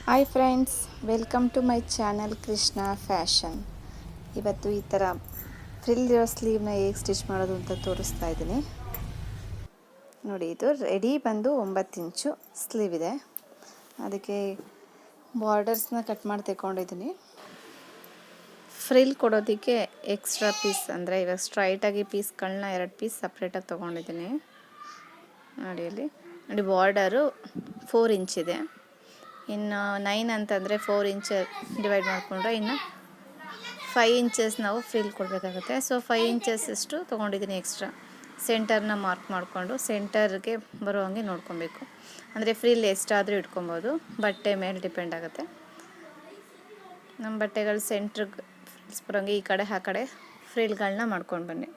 Hi friends, welcome to my channel Krishna fashion. ಇವತ್ತು ಈ ಥರ ಫ್ರಿಲ್ ಇರೋ ಸ್ಲೀವ್ನ ಹೇಗೆ ಸ್ಟಿಚ್ ಮಾಡೋದು ಅಂತ ತೋರಿಸ್ತಾ ಇದ್ದೀನಿ ನೋಡಿ. ಇದು ರೆಡಿ ಬಂದು 9 ಇಂಚು ಸ್ಲೀವ್ ಇದೆ. ಅದಕ್ಕೆ ಬಾರ್ಡರ್ಸ್ನ ಕಟ್ ಮಾಡಿ ತೆಕ್ಕೊಂಡಿದ್ದೀನಿ. ಫ್ರಿಲ್ ಕೊಡೋದಕ್ಕೆ ಎಕ್ಸ್ಟ್ರಾ ಪೀಸ್ ಅಂದರೆ ಇವಾಗ ಸ್ಟ್ರೈಟಾಗಿ ಪೀಸ್ಗಳನ್ನ 2 ಪೀಸ್ ಸಪ್ರೇಟಾಗಿ ತೊಗೊಂಡಿದ್ದೀನಿ ನೋಡಿ. ಇಲ್ಲಿ ನೋಡಿ, ಬಾರ್ಡರು 4 ಇಂಚಿದೆ. ಇನ್ನು 9 ಅಂತಂದರೆ 4 ಇಂಚ್ ಡಿವೈಡ್ ಮಾಡಿಕೊಂಡ್ರೆ ಇನ್ನು 5 ಇಂಚಸ್ ನಾವು ಫ್ರಿಲ್ ಕೊಡಬೇಕಾಗುತ್ತೆ. ಸೊ 5 ಇಂಚಸ್ ಅಷ್ಟು ತೊಗೊಂಡಿದ್ದೀನಿ ಎಕ್ಸ್ಟ್ರಾ. ಸೆಂಟರ್ನ ಮಾರ್ಕ್ ಮಾಡಿಕೊಂಡು ಸೆಂಟರ್ಗೆ ಬರೋ ಹಾಗೆ ನೋಡ್ಕೊಬೇಕು. ಅಂದರೆ ಫ್ರಿಲ್ ಎಷ್ಟಾದರೂ ಇಟ್ಕೊಬೋದು, ಬಟ್ಟೆ ಮೇಲೆ ಡಿಪೆಂಡ್ ಆಗುತ್ತೆ. ನಮ್ಮ ಬಟ್ಟೆಗಳು ಸೆಂಟ್ರಿಗೆ ಬರೋಂಗೆ ಈ ಕಡೆ ಆ ಕಡೆ ಫ್ರಿಲ್ಗಳನ್ನ ಮಾಡ್ಕೊಂಡು ಬನ್ನಿ.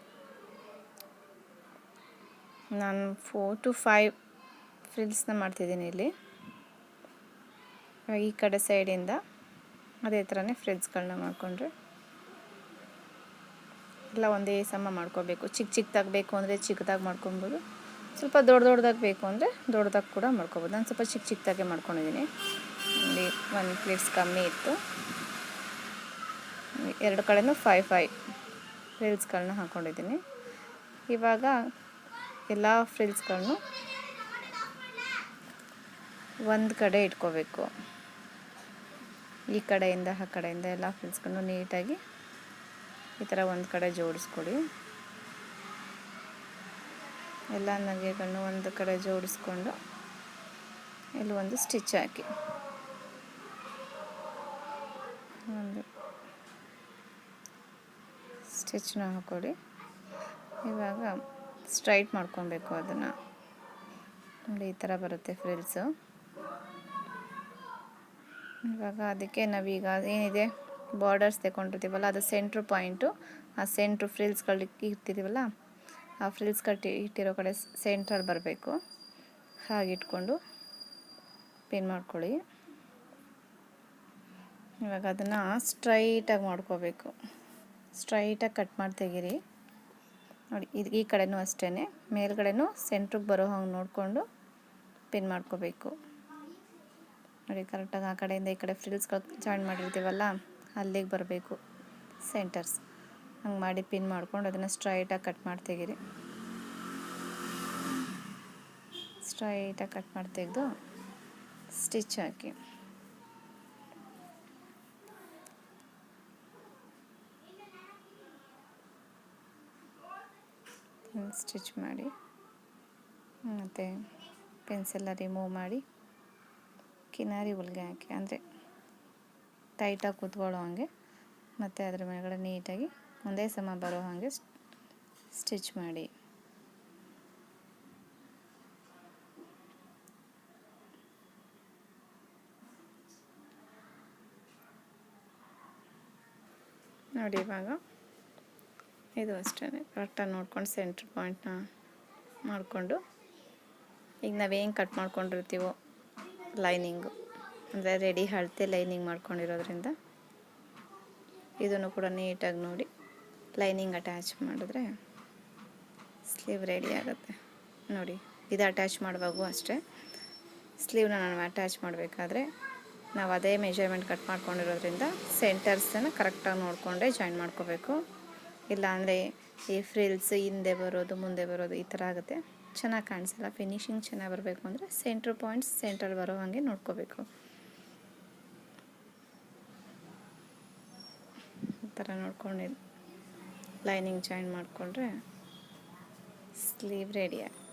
ನಾನು 4 to 5 ಫ್ರಿಲ್ಸ್ನ ಮಾಡ್ತಿದ್ದೀನಿ ಇಲ್ಲಿ. ಈ ಕಡೆ ಸೈಡಿಂದ ಅದೇ ಥರನೇ ಫ್ರಿಲ್ಸ್ಗಳನ್ನ ಮಾಡಿಕೊಂಡ್ರೆ ಎಲ್ಲ ಒಂದೇ ಸಮ ಮಾಡ್ಕೋಬೇಕು. ಚಿಕ್ಕದಾಗಿ ಬೇಕು ಅಂದರೆ ಚಿಕ್ಕದಾಗಿ ಮಾಡ್ಕೊಬೋದು, ಸ್ವಲ್ಪ ದೊಡ್ಡದಾಗಿ ಬೇಕು ಅಂದರೆ ದೊಡ್ಡದಾಗಿ ಕೂಡ ಮಾಡ್ಕೊಬೋದು. ನಾನು ಸ್ವಲ್ಪ ಚಿಕ್ಕದಾಗೆ ಮಾಡ್ಕೊಂಡಿದ್ದೀನಿ. ಇಲ್ಲಿ 1 ಪ್ಲೇಟ್ಸ್ ಕಮ್ಮಿ ಇತ್ತು. 2 ಕಡೆನೂ 5 ಫ್ರಿಲ್ಸ್ಗಳನ್ನ ಹಾಕ್ಕೊಂಡಿದ್ದೀನಿ. ಇವಾಗ ಎಲ್ಲ ಫ್ರಿಲ್ಸ್ಗಳನ್ನು ಒಂದು ಕಡೆ ಇಟ್ಕೋಬೇಕು. ಈ ಕಡೆಯಿಂದ ಆ ಕಡೆಯಿಂದ ಎಲ್ಲ ಫ್ರಿಲ್ಸ್ಗಳನ್ನು ನೀಟಾಗಿ ಈ ಥರ ಒಂದು ಕಡೆ ಜೋಡಿಸ್ಕೊಡಿ. ಎಲ್ಲ ನಗೆಗಳನ್ನು ಒಂದು ಕಡೆ ಜೋಡಿಸ್ಕೊಂಡು ಇಲ್ಲಿ ಒಂದು ಸ್ಟಿಚ್ ಹಾಕಿ ಒಂದು ಸ್ಟಿಚ್ನ ಹಾಕ್ಕೊಡಿ. ಇವಾಗ ಸ್ಟ್ರೈಟ್ ಮಾಡ್ಕೊಬೇಕು. ಅದನ್ನು ನೋಡಿ, ಈ ಥರ ಬರುತ್ತೆ ಫ್ರಿಲ್ಸು. ಇವಾಗ ಅದಕ್ಕೆ ನಾವೀಗ ಏನಿದೆ ಬಾರ್ಡರ್ಸ್ ತೆಗೊಂಡಿರ್ತೀವಲ್ಲ, ಅದು ಸೆಂಟ್ರ್ ಪಾಯಿಂಟು, ಆ ಸೆಂಟ್ರು ಫ್ರಿಲ್ಸ್ಗಳು ಇರ್ತಿದ್ದೀವಲ್ಲ, ಆ ಫ್ರಿಲ್ಸ್ಗಳು ಇಟ್ಟಿರೋ ಕಡೆ ಸೆಂಟ್ರಲ್ಲಿ ಬರಬೇಕು. ಹಾಗೆ ಇಟ್ಕೊಂಡು ಪಿನ್ ಮಾಡ್ಕೊಳ್ಳಿ. ಇವಾಗ ಅದನ್ನು ಸ್ಟ್ರೈಟಾಗಿ ಮಾಡ್ಕೋಬೇಕು. ಸ್ಟ್ರೈಟಾಗಿ ಕಟ್ ಮಾಡಿ ತೆಗೀರಿ ನೋಡಿ. ಈ ಕಡೆನೂ ಅಷ್ಟೇ, ಮೇಲ್ಗಡೆನೂ ಸೆಂಟ್ರಿಗೆ ಬರೋ ಹಾಗೆ ನೋಡಿಕೊಂಡು ಪಿನ್ ಮಾಡ್ಕೋಬೇಕು ನೋಡಿ. ಕರೆಕ್ಟಾಗಿ ಆ ಕಡೆಯಿಂದ ಈ ಕಡೆ ಫ್ರಿಲ್ಸ್ಗಳು ಜಾಯಿನ್ ಮಾಡಿರ್ತೀವಲ್ಲ, ಅಲ್ಲಿಗೆ ಬರಬೇಕು ಸೆಂಟರ್ಸ್. ಹಂಗೆ ಮಾಡಿ ಪಿನ್ ಮಾಡ್ಕೊಂಡು ಅದನ್ನು ಸ್ಟ್ರೈಟಾಗಿ ಕಟ್ ಮಾಡಿ ತೆಗೀರಿ. ಸ್ಟ್ರೈಟಾಗಿ ಕಟ್ ಮಾಡಿ ತೆಗೆದು ಸ್ಟಿಚ್ ಹಾಕಿ. ಸ್ಟಿಚ್ ಮಾಡಿ ಮತ್ತು ಪೆನ್ಸಿಲ್ಲ ರಿಮೂವ್ ಮಾಡಿ ಕಿನಾರಿ ಹೊಲಿಗೆ ಹಾಕಿ, ಅಂದರೆ ಟೈಟಾಗಿ ಕೂತ್ಕೊಳ್ಳೋ ಹಾಗೆ, ಮತ್ತು ಅದ್ರ ಮೇಲ್ಗಡೆ ನೀಟಾಗಿ ಒಂದೇ ಸಮ ಬರೋ ಹಾಗೆ ಸ್ಟಿಚ್ ಮಾಡಿ. ನೋಡಿ, ಇವಾಗ ಇದು ಅಷ್ಟೇ ಕರೆಕ್ಟಾಗಿ ನೋಡ್ಕೊಂಡು ಸೆಂಟ್ರ್ ಪಾಯಿಂಟ್ನ ಮಾಡಿಕೊಂಡು, ಈಗ ನಾವೇನು ಕಟ್ ಮಾಡ್ಕೊಂಡಿರ್ತೀವೋ ಲೈನಿಂಗು, ಅಂದರೆ ರೆಡಿ ಅಳತೆ ಲೈನಿಂಗ್ ಮಾಡ್ಕೊಂಡಿರೋದ್ರಿಂದ ಇದನ್ನು ಕೂಡ ನೀಟಾಗಿ ನೋಡಿ ಲೈನಿಂಗ್ ಅಟ್ಯಾಚ್ ಮಾಡಿದ್ರೆ ಸ್ಲೀವ್ ರೆಡಿ ಆಗುತ್ತೆ ನೋಡಿ. ಇದು ಅಟ್ಯಾಚ್ ಮಾಡುವಾಗೂ ಅಷ್ಟೇ, ಸ್ಲೀವ್ನ ನಾವು ಅಟ್ಯಾಚ್ ಮಾಡಬೇಕಾದ್ರೆ ನಾವು ಅದೇ ಮೆಜರ್ಮೆಂಟ್ ಕಟ್ ಮಾಡ್ಕೊಂಡಿರೋದ್ರಿಂದ ಸೆಂಟರ್ಸನ್ನು ಕರೆಕ್ಟಾಗಿ ನೋಡಿಕೊಂಡೇ ಜಾಯಿನ್ ಮಾಡ್ಕೋಬೇಕು. ಇಲ್ಲಾಂದರೆ ಈ ಫ್ರಿಲ್ಸ್ ಹಿಂದೆ ಬರೋದು ಮುಂದೆ ಬರೋದು ಈ ಥರ ಆಗುತ್ತೆ, ಚೆನ್ನಾಗಿ ಕಾಣಿಸಲ್ಲ. ಫಿನಿಶಿಂಗ್ ಚೆನ್ನಾಗಿ ಬರಬೇಕು ಅಂದರೆ ಸೆಂಟ್ರ್ ಪಾಯಿಂಟ್ಸ್ ಸೆಂಟ್ರಲ್ಲಿ ಬರೋ ಹಾಗೆ ನೋಡ್ಕೋಬೇಕು. ಈ ಥರ ನೋಡ್ಕೊಂಡು ಲೈನಿಂಗ್ ಜಾಯಿನ್ ಮಾಡಿಕೊಂಡ್ರೆ ಸ್ಲೀವ್ ರೆಡಿ ಆಗುತ್ತೆ.